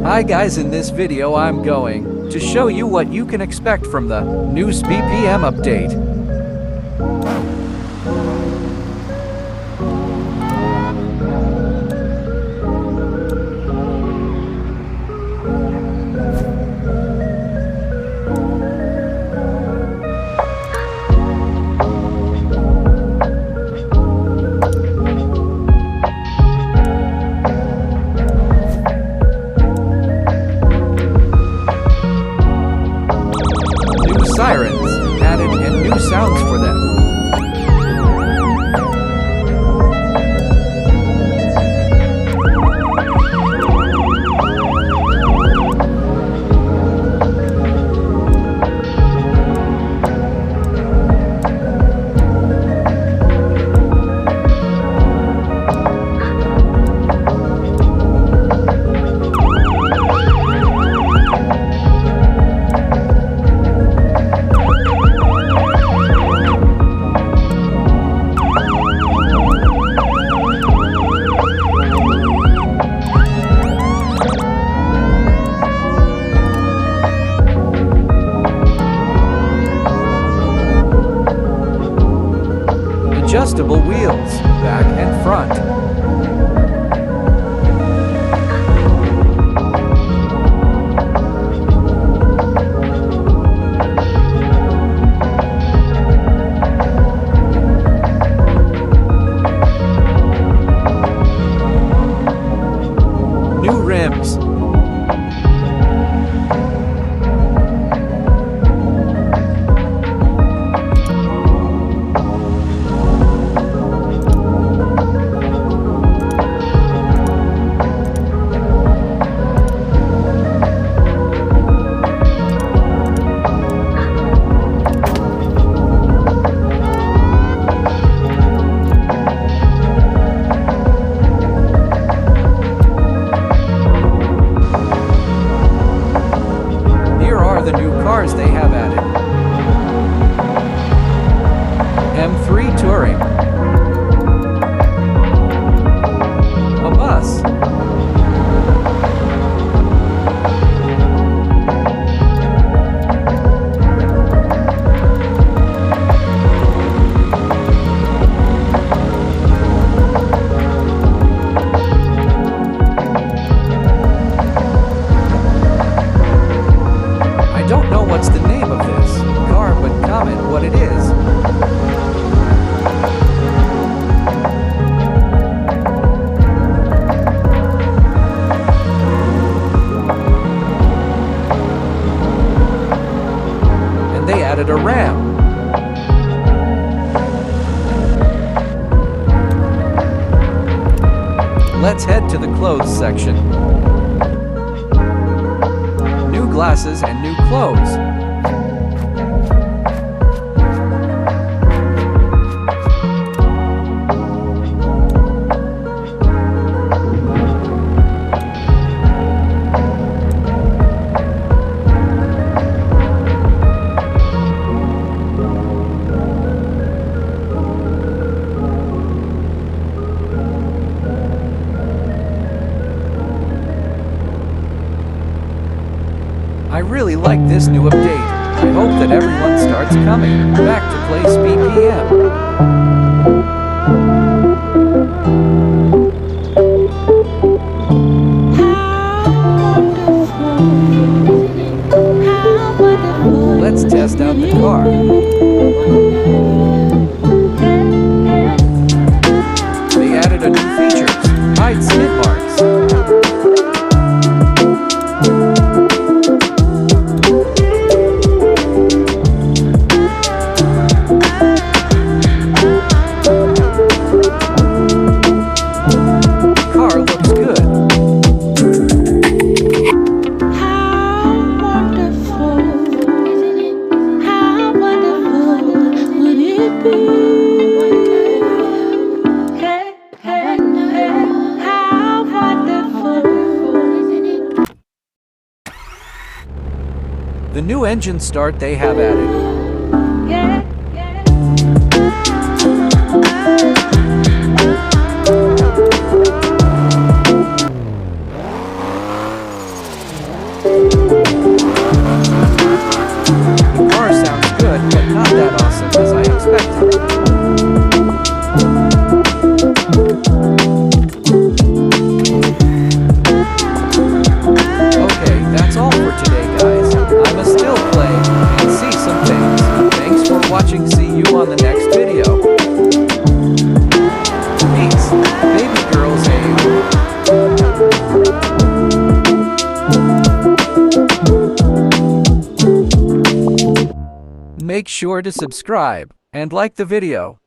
Hi guys, in this video I'm going to show you what you can expect from the new BPM update. Sirens added and new sounds for them. Adjustable wheels, back and front. New rims. The new cars they have added. M3 Touring. A bus. Don't know what's the name of this car, but comment what it is. And they added a Ram. Let's head to the clothes section. New glasses and new clothes. I really like this new update. I hope that everyone starts coming back to play BPM. Let's test out the car. They added a new feature, hide skid marks. The new engine start they have added. Make sure to subscribe and like the video.